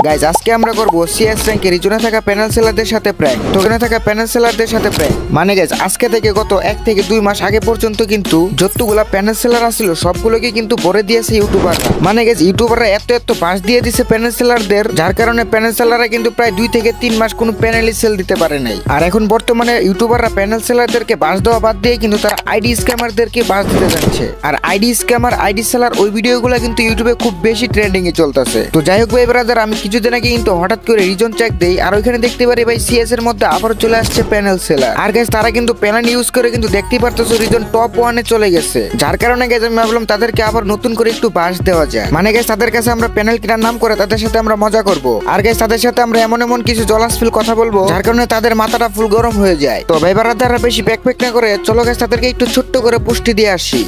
Guys আজকে আমরা করব সিএস র্যাঙ্কে রিজনে থাকা প্যানেল সেলারদের সাথে প্র্যাঙ্ক। টোকেনে থাকা প্যানেল সেলারদের সাথে প্র্যাঙ্ক মানে গাইজ আজকে থেকে গত 1 থেকে 2 মাস আগে পর্যন্ত কিন্তু যতগুলা প্যানেল সেলার আসছিল সবগুলোকে কিন্তু ভরে দিয়েছে ইউটিউবাররা। মানে গাইজ ইউটিউবাররা এত বাস দিয়ে দিছে প্যানেল সেলারদের, যার কারণে প্যানেল সেলাররা কিন্তু প্রায় 2 থেকে 3 মাস কোনো প্যানেলই সেল দিতে পারে নাই। আর এখন বর্তমানে ইউটিউবাররা প্যানেল সেলারদেরকে বাস দেওয়া বাদ দিয়ে কিন্তু তারা আইডি স্ক্যামারদেরকে বাস দিতে যাচ্ছে। আর আইডি স্ক্যামার আইডি সেলার ওই ভিডিওগুলো কিন্তু ইউটিউবে খুব বেশি ট্রেন্ডিং এ চলতেছে। তো যাই হোক ভাই ব্রাদার, আমি কিছুদিন আগে কিন্তু হঠাৎ করে রিজন চেক দেই আর ওইখানে দেখতে পারি ভাই সিএস এর মধ্যে আবার চলে আসছে প্যানেল সেলার। আর গাইস তারা কিন্তু প্যানেল ইউজ করে কিন্তু দেখতে পারতেছো রিজন টপ 1 এ চলে গেছে, যার কারণে গাইস আমি ভাবলাম তাদেরকে আবার নতুন করে একটু বাস দেওয়া যায়। মানে গাইস তাদের কাছে আমরা প্যানেল কেনার নাম করে তাদের সাথে আমরা মজা করব। আর গাইস তাদের সাথে আমরা এমন কিছু জলাসফিল কথা বলবো যার কারণে তাদের মাথাটা ফুল গরম হয়ে যায়। তো ভাই ব্রাদাররা বেশি ব্যাকপ্যাক না করে চলো গাইস তাদেরকে একটু ছোট্ট করে পুষ্টি দিয়ে আসি।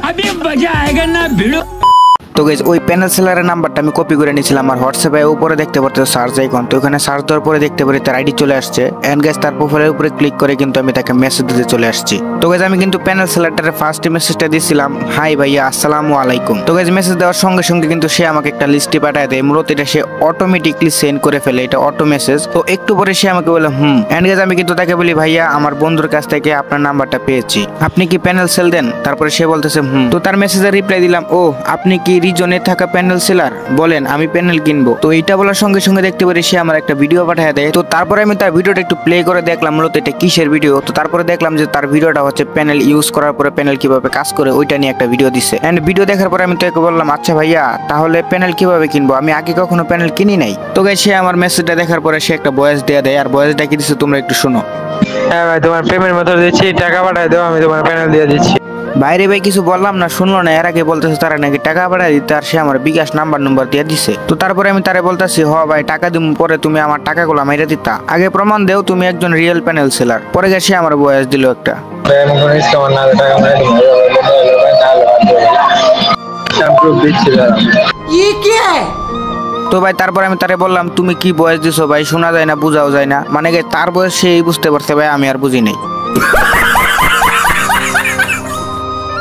अभी मजा आएगा ना भिड़ो। তো গাইস ওই প্যানেল সেলারের নাম্বারটা আমি কপি করে নিয়েছিলাম আমার হোয়াটসঅ্যাপে। উপরে দেখতে পাচ্ছ সার্চ আইকন, তো ওখানে সার্চ দেওয়ার পরে দেখতে পারি তার আইডি চলে আসছে। এন্ড গাইস তার প্রোফাইলের উপরে ক্লিক করে কিন্তু আমি তাকে মেসেজ দিতে চলে আসছি। তো গাইস আমি কিন্তু প্যানেল সেলারটারে ফার্স্ট মেসেজটা দিয়েছিলাম, হাই ভাইয়া আসসালামু আলাইকুম। তো গাইস মেসেজ দেওয়ার সঙ্গে সঙ্গে কিন্তু সে আমাকে একটা লিস্টে পাঠায় দেয়। মূলত এটা সে অটোমেটিকলি সেন্ড করে ফেলে, এটা অটো মেসেজ। তো একটু পরে সে আমাকে বলে এন্ড গাইস আমি কিন্তু তাকে বলি ভাইয়া আমার বন্ধুর কাছ থেকে আপনার নাম্বারটা পেয়েছি, আপনি কি প্যানেল সেল দেন? তারপরে সে বলতেছে তো তার মেসেজে রিপ্লাই দিলাম, ও আপনি কি রিজনে থাকা প্যানেল সেলার, বলেন আমি প্যানেল কিনবো। তো এইটা বলার সঙ্গে সঙ্গে দেখতে পারি সে আমার একটা ভিডিও পাঠিয়ে দেয়। তো তারপরে আমি তার ভিডিওটা একটু প্লে করে দেখলাম মূলত এটা কিসের ভিডিও। তো তারপরে দেখলাম যে তার ভিডিওটা হচ্ছে প্যানেল ইউজ করার পরে প্যানেল কিভাবে কাজ করে ওইটা নিয়ে একটা ভিডিও দিছে। এন্ড ভিডিও দেখার পরে আমি তাকে বললাম, আচ্ছা ভাইয়া তাহলে প্যানেল কিভাবে কিনবো, আমি আগে কখনো প্যানেল কিনি নাই। তো গাইস সে আমার মেসেজটা দেখার পরে সে একটা ভয়েস দিয়ে দেয়, আর ভয়েসটা কি দিছে তোমরা একটু শোনো। হ্যাঁ ভাই তোমার পেমেন্ট মেথড দিচ্ছি, টাকা পাঠায় দাও, আমি তোমার প্যানেল দিয়ে দিচ্ছি। বাইরে ভাই কিছু বললাম না, শুনলো না। এর আগে বলতেছে তারা নাকি টাকা পাঠায় দিতে, আর সে আমার বিকাশ নাম্বার দিয়ে দিছে। তো তারপরে আমি তারে বলতেছি, হ ভাই টাকা দিম, পরে তুমি আমার টাকাগুলো মাইরে দিতা, আগে প্রমাণ দেও তুমি একজন রিয়েল প্যানেল সেলার। পরে গেছে আমার বয়স দিল একটা। তো ভাই তারপর আমি তারে বললাম তুমি কি বয়স দিছো ভাই, শোনা যায় না বুঝাও যায় না। মানে তার বয়স সেই বুঝতে পারছে ভাই, আমি আর বুঝি নাই।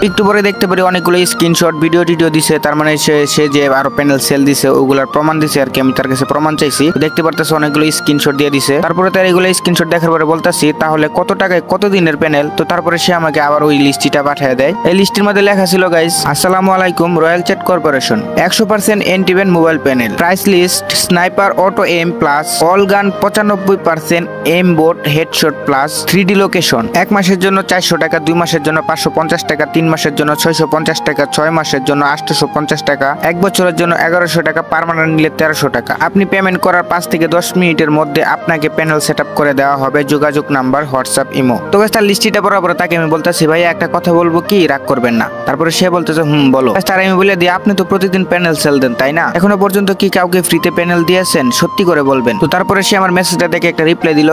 একটু পরে দেখতে পারি অনেকগুলো স্ক্রিনশট ভিডিও দিছে, তার মানে সে যে আরো প্যানেল সেল দিছে ওগুলার প্রমাণ দিছে আর কি। আমি তার কাছে প্রমাণ চাইছি, দেখতে পারতেছে অনেকগুলো স্ক্রিনশট দিয়ে দিছে। তারপরে তার এগুলো স্ক্রিনশট দেখার পরে বলতাছি তাহলে কত টাকায় কত দিনের প্যানেল। তো তারপরে সে আমাকে আবার ওই লিস্টটা পাঠিয়ে দেয়। এই লিস্টের মধ্যে লেখা ছিল গাইস, আসসালামু আলাইকুম royal chat corporation 100% antiban mobile panel, price list sniper auto aim plus all gun 95% aim bot headshot plus 3D location, 1 মাসের জন্য 400 টাকা, 2 মাসের জন্য 550 টাকা, 3 মাসের জন্য 650 টাকা, 6 মাসের জন্য 850 টাকা, 1 বছরের জন্য 1100 টাকা, পার্মানেন্ট নিলে 1300 টাকা। আপনি পেমেন্ট করার 5 থেকে 10 মিনিটের মধ্যে আপনাকে প্যানেল সেটআপ করে দেওয়া হবে, যোগাযোগ নাম্বার হোয়াটসঅ্যাপ ইমো। তো তার লিস্টটা বরাবর তাকে আমি বলতেছি ভাই একটা কথা বলবো কি, রাগ করবেন না। তারপরে সে বলতেছে বলো। তার আমি বলে দিই আপনি তো প্রতিদিন প্যানেল সেল দেন তাই না, এখনো পর্যন্ত কি কাউকে ফ্রিতে প্যানেল দিয়েছেন, সত্যি করে বলবেন। তো তারপরে সে আমার মেসেজটা দেখে একটা রিপ্লাই দিল,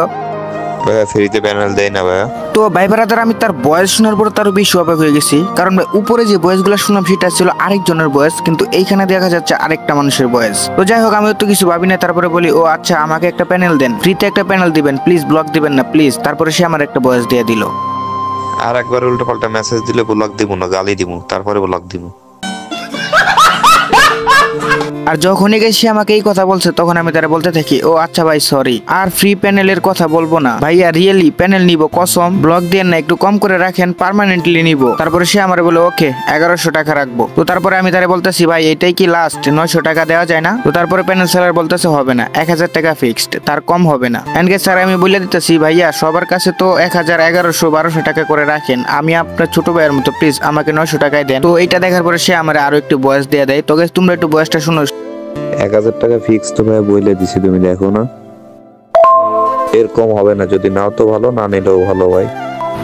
ফ্রিতে প্যানেল দেয় না ভাইয়া। তো ভাই ব্রাদার আমি তার বয়স শোনার পর তারও বেশি অবাক হয়ে গেছি, কারণ উপরে যে বয়সগুলো শুনলাম সেটা ছিল আরেকজনের বয়স, কিন্তু এইখানে দেখা যাচ্ছে আরেকটা মানুষের বয়স। তো যাই হোক আমি তো কিছু ভাবি না, তারপরে বলি ও আচ্ছা আমাকে একটা প্যানেল দেন, ফ্রিতে একটা প্যানেল দিবেন প্লিজ, ব্লক দিবেন না প্লিজ। তারপরে সে আমার একটা বয়স দিয়ে দিল। আর একবার উল্টো পাল্টা মেসেজ দিলে ব্লক দিব না, গালি দিব, তারপরে ব্লক দিব। আর যখনই সে আমাকে এই কথা বলছে তখন আমি তারা বলতে থাকি, ও আচ্ছা ভাই সরি, আর ফ্রি প্যানেলের কথা বলবো না ভাইয়া, রিয়েলি প্যানেল নিব কসম, ব্লক দেন না, একটু কম করে রাখেন, পার্মানেন্টলি নিব। তারপরে সে আমার বলে ওকে 1100 টাকা রাখবো। তো তারপরে আমি তারা বলতেছি ভাই এটাই কি লাস্ট, 900 টাকা দেওয়া যায় না? তো তারপরে প্যানেল সেলার বলতেছে হবে না, 1000 টাকা ফিক্সড, তার কম হবে না। এন্ড গাইস স্যার আমি বলে দিতেছি ভাইয়া সবার কাছে তো 1000, 1100, 1200 টাকা করে রাখেন, আমি আপনার ছোট ভাইয়ের মতো, প্লিজ আমাকে 900 টাকায় দেন। তো এইটা দেখার পরে সে আমার আরো একটু বয়স দিয়ে দেয়। তো গাইস তোমরা একটু বয়সটা শুনো। 1000 টাকা ফিক্স তো ভাই বলে দিছি, তুমি দেখো না এর কম হবে না, যদি নাও তো ভালো, না নিলেও ভালো ভাই।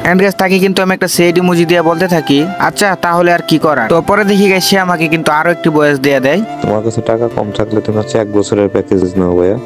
এন্ড গাইস তাকে কিন্তু আমি একটা সেড ইমোজি দিয়ে বলতে থাকি আচ্ছা তাহলে আর কি করার। তো পরে দেখি গাইস সে আমাকে কিন্তু আরো একটু বয়স দিয়ে দেয়। তোমার কাছে টাকা কম থাকলে তুমি হচ্ছে 1 বছরের প্যাকেজ নাও ভাইয়া,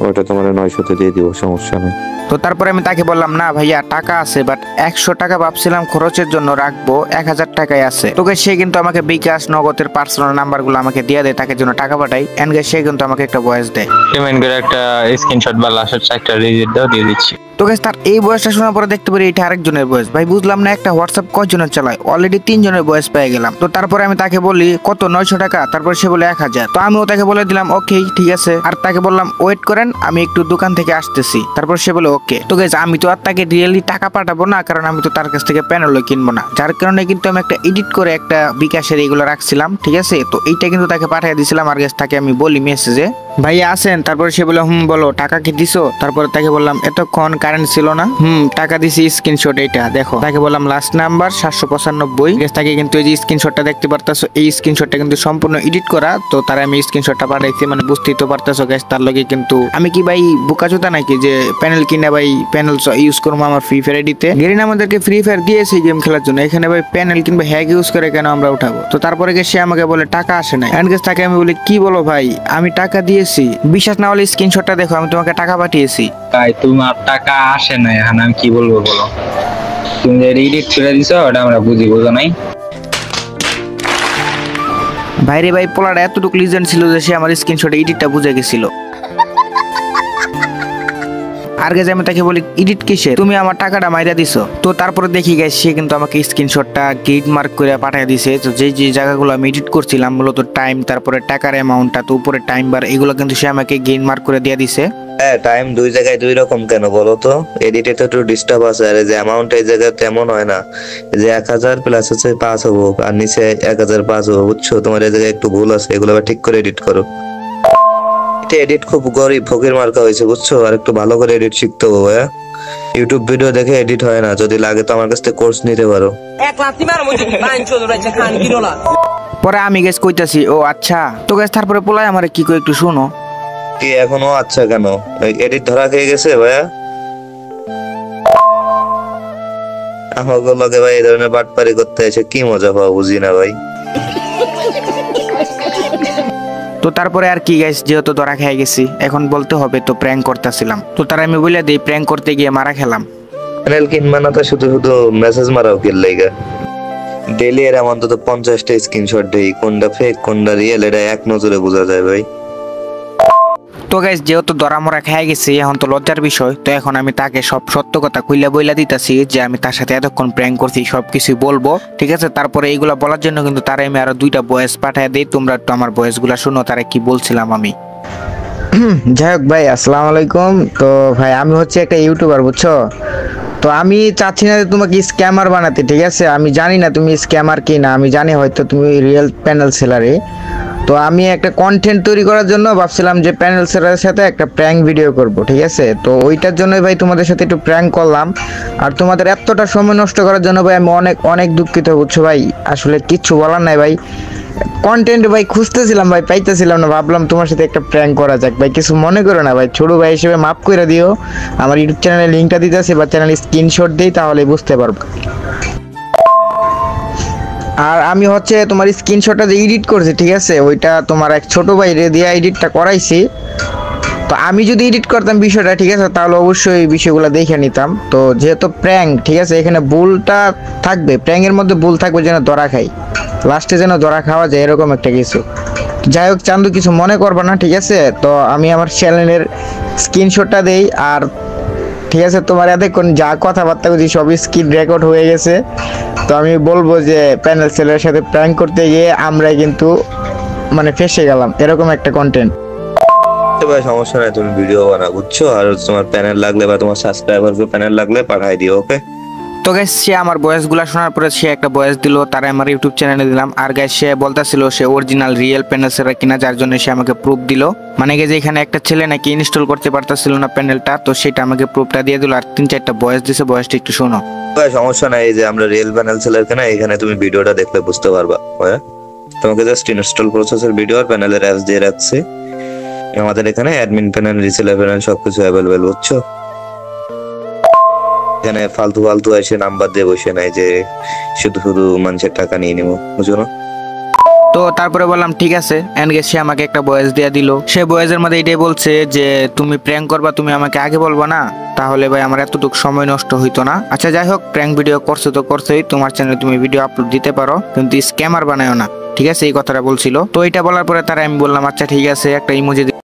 ওটা তোমার 900 তে দিয়ে দিব, সমস্যা নেই। তো তারপরে আমি তাকে বললাম না ভাইয়া টাকা আছে, বাট 100 টাকা ভাবছিলাম খরচের জন্য রাখবো, 1000 টাকাই আছে। তোকে সে কিন্তু আমাকে বিকাশ নগদের পার্সোনাল নাম্বারগুলো আমাকে দিয়ে দেয়, তাকে জন্য টাকা পাঠাই, এন্ড সে কিন্তু আমাকে একটা ভয়েস দেয়। পেমেন্ট করে একটা স্ক্রিনশট বা লাস্টের একটা রিজিট দাও, দিয়ে দিচ্ছি। তো গাইস তার এই বয়সটা শোনার পরে দেখতে পারি এটা আরেকজনের বয়স। ভাই বুঝলাম না একটা হোয়াটসঅ্যাপ কয়জনের চালায়, অলরেডি 3 জনের বয়স পেয়ে গেলাম। তো তারপরে আমি তাকে বলি কত 900 টাকা, তারপর সে বলে 1000। তো আমিও তাকে বলে দিলাম ওকে ঠিক আছে, আর তাকে বললাম ওয়েট করেন আমি একটু দোকান থেকে আসতেছি, তারপর সে বলে ওকে। তো গাইস আমি তো আর তাকে রিয়েলি টাকা পাঠাবো না, কারণ আমি তো তার কাছ থেকে প্যানেলও কিনবো না, যার কারণে কিন্তু আমি একটা এডিট করে একটা বিকাশের এগুলো রাখছিলাম, ঠিক আছে। তো এইটা কিন্তু তাকে পাঠিয়ে দিয়েছিলাম, আর গাইস তাকে আমি বলি মেসেজে ভাইয়া আসেন, তারপরে সে বলে বলো টাকা কি দিছো, তারপরে তাকে বললাম এতক্ষণ কারেন্ট ছিল না, টাকা দিছি, স্ক্রিনশট এইটা দেখো। তাকে বললাম লাস্ট নাম্বার 795। তাকে কিন্তু এই যে স্ক্রিনশটটা দেখতে পারতাছো, এই স্ক্রিনশটটা কিন্তু সম্পূর্ণ এডিট করা। তো তার আমি স্ক্রিনশটটা পাঠাইছি, মানে বুঝতেই তো পারতাছো গাইস, তার লগে কিন্তু আমি কি ভাই বোকাচোদা নাকি যে প্যানেল কিনা ভাই প্যানেল ইউজ করবো আমার ফ্রি ফায়ার এডিতে। গেরিন আমাদেরকে ফ্রি ফায়ার দিয়েছে গেম খেলার জন্য, এখানে ভাই প্যানেল কিংবা হ্যাক ইউজ করে কেন আমরা উঠাবো। তো তারপরে সে আমাকে বলে টাকা আসে না, এন্ড তাকে আমি বলি কি বলো ভাই, আমি টাকা দিয়েছি, বিশ্বাস না হলে স্ক্রিনশটটা দেখো, আমি তোমাকে টাকা পাঠিয়েছি। তাই তোমার টাকা আসে না, এখন আমি কি বলবো বলো? তুমি যে এডিট করে দিছো ওটা আমরা বুঝো নাই। ভাইরে ভাই পোলাটা এতটুকু লিজেন্ড ছিল যে সে আমার স্ক্রিনশটে এডিটটা বুঝে গেছিল। আর গাইস আমি তাকে বলি এডিট কিসে, তুমি আমার টাকাটা মাইরা দিছো। তো তারপরে দেখি গাইস সে কিন্তু আমাকে স্ক্রিনশটটা গ্রিড মার্ক করে পাঠিয়ে দিছে। তো যে যে জায়গাগুলো আমি এডিট করছিলাম মূলত টাইম, তারপরে টাকার অ্যামাউন্টটা, তো উপরে টাইম বার, এগুলো কিন্তু সে আমাকে গ্রিড মার্ক করে দিয়ে দিছে। হ্যাঁ টাইম দুই জায়গায় দুই রকম কেন বলো তো? এডিটে তো একটু ডিস্টার্ব আছে, আর এই যে অ্যামাউন্ট এই জায়গায় তেমন হয় না, এই যে 1000 প্লাস হচ্ছে 5 হবো আর নিচে 1005 হবো, বুঝছো? তোমার এই জায়গায় একটু ভুল আছে, এগুলো আবার ঠিক করে এডিট করো। এটা এডিট খুব গরিব ফকির মার্কা হয়েছে, বুঝছো? আর একটু ভালো করে এডিট শিখতে হবে ভাইয়া। ইউটিউব ভিডিও দেখে এডিট হয় না, যদি লাগে তো আমার কাছ থেকে কোর্স নিতে পারো। পরে আমি গেস কইতাছি ও আচ্ছা। তো গেস তারপরে পোলাই আমারে কি কই একটু শুনো। কি এখনো আচ্ছা কেন? এডিট ধরা খেয়ে গেছে ভাইয়া? আমাকে লগে ভাই এই ধরনের বাটপারি করতে এসে কি মজা পাওয়া বুঝি না ভাই। তো তারপরে আর কি গাইস, যেহেতু ধরা খেয়ে গেছি এখন বলতে হবে, তো প্র্যাঙ্ক করতেছিলাম। তো তার আমি বলে দিই প্র্যাঙ্ক করতে গিয়ে মারা খেলাম। চ্যানেল কিনবা না তো শুধু শুধু মেসেজ মারাও কি লাইগা? ডেইলি এর অন্তত 50টা স্ক্রিনশট দেই, কোনটা ফেক কোনটা রিয়েল এটা এক নজরে বোঝা যায় ভাই। তো গাইস যেহেতু ধরা মরা খেয়ে গেছি, এখন তো লজ্জার বিষয়, তো এখন আমি তাকে সব সত্য কথা কইলা বইলা দিতেছি যে আমি তার সাথে এতক্ষণ প্র্যাঙ্ক করছি, সবকিছুই বলবো, ঠিক আছে। তারপরে এইগুলা বলার জন্য কিন্তু তার আমি আরো 2টা ভয়েস পাঠিয়ে দিই, তোমরা একটু আমার ভয়েসগুলা শুনো তারা কি বলছিলাম আমি। যাই হোক ভাই আসসালামু আলাইকুম। তো ভাই আমি হচ্ছে একটা ইউটিউবার, বুঝছো? তো আমি চাচ্ছি না যে তোমাকে স্ক্যামার বানাতে, ঠিক আছে। আমি জানি না তুমি স্ক্যামার কি না, আমি জানি হয়তো তুমি রিয়েল প্যানেল সেলারে। তো আমি একটা কন্টেন্ট তৈরি করার জন্য ভাবছিলাম যে প্যানেল সেলারের সাথে একটা প্র্যাঙ্ক ভিডিও করব, ঠিক আছে। তো ওইটার জন্যই ভাই তোমাদের সাথে একটু প্র্যাঙ্ক করলাম, আর তোমাদের এতটা সময় নষ্ট করার জন্য ভাই আমি অনেক অনেক দুঃখিত, বুঝছো ভাই। আসলে কিচ্ছু বলার নাই ভাই, কন্টেন্ট ভাই খুঁজতেছিলাম ভাই, পাইতেছিলাম না, ভাবলাম তোমার সাথে একটা প্র্যাঙ্ক করা যাক ভাই, কিছু মনে করো না ভাই, ছোট ভাই হিসেবে মাফ করে দিও। আমার ইউটিউব চ্যানেলের লিঙ্কটা দিতেছি বা চ্যানেলের স্ক্রিনশট দিই, তাহলে বুঝতে পারবো। আর আমি হচ্ছে তোমার স্ক্রিনশটটা যে এডিট করছি, ঠিক আছে, ওইটা তোমার এক ছোট ভাই রে দিয়ে এডিটটা করাইছি। তো আমি যদি এডিট করতাম বিষয়টা, ঠিক আছে, তাহলে অবশ্যই এই বিষয়গুলো দেখে নিতাম। তো যেহেতু প্র্যাঙ্ক, ঠিক আছে, এখানে ভুলটা থাকবে, প্র্যাঙ্কের মধ্যে ভুল থাকবে যেন ধরা খাই, লাস্টে যেন ধরা খাওয়া যায় এরকম একটা কিছু। যাই হোক চান্দু কিছু মনে করবে না, ঠিক আছে। তো আমি আমার চ্যানেলের স্ক্রিনশটটা দেই, আর ঠিক আছে তোমার এতক্ষণ যা কথাবার্তা বলছি সবই স্ক্রিন রেকর্ড হয়ে গেছে। তো আমি বলবো যে প্যানেল সেলের সাথে প্র্যাঙ্ক করতে গিয়ে আমরা কিন্তু মানে ফেসে গেলাম, এরকম একটা কন্টেন্ট। ভাই সমস্যা নাই, তুমি ভিডিও বানাও, বুঝছো? আর তোমার প্যানেল লাগলে বা তোমার সাবস্ক্রাইবারকে প্যানেল লাগলে পাঠাই দিও, ওকে? তো গাইস সে আমার ভয়েসগুলো শোনার পরে সে একটা ভয়েস দিল, তারা আমার ইউটিউব চ্যানেলে দিলাম। আর গাইস সে বলতাছিল সে অরিজিনাল রিয়েল প্যানেল সেলার কিনা, যার জন্য সে আমাকে প্রুফ দিল, মানে কি যে এখানে একটা ছেলে নাকি ইনস্টল করতে পারতাছিল না প্যানেলটা, তো সেটা আমাকে প্রুফটা দিয়ে দিল, আর 3-4টা ভয়েস দিছে, ভয়েসটা একটু শোনো। ভাই সমস্যা নাই, এই যে আমরা রিয়েল প্যানেল সেলার কিনা, এখানে তুমি ভিডিওটা দেখলে বুঝতে পারবা। হ্যাঁ তোমাকে জাস্ট ইনস্টল প্রসেসের ভিডিও আর প্যানেলের অ্যাপস দিয়ে রাখছি। আমাদের এখানে অ্যাডমিন প্যানেল, রিসেলার প্যানেল সবকিছু অ্যাভেলেবেল, বুঝছো? এখানে ফালতু ফালতু এসে নাম্বার দিয়ে বসে নাই যে শুধু শুধু মানুষের টাকা নিয়ে নিবো, বুঝো না? তো তারপরে বললাম ঠিক আছে, এন্ড সে আমাকে একটা ভয়েস দিয়ে দিল। সে ভয়েসের মধ্যে এটাই বলছে যে তুমি প্র্যাঙ্ক করবা, তুমি আমাকে আগে বলবা না, তাহলে ভাই আমার এতটুকু সময় নষ্ট হইতো না। আচ্ছা যাই হোক, প্র্যাঙ্ক ভিডিও করছো তো করছোই, তোমার চ্যানেলে তুমি ভিডিও আপলোড দিতে পারো, কিন্তু স্ক্যামার বানায়ো না, ঠিক আছে, এই কথাটা বলছিল। তো এটা বলার পরে তারা আমি বললাম আচ্ছা ঠিক আছে, একটা ইমোজি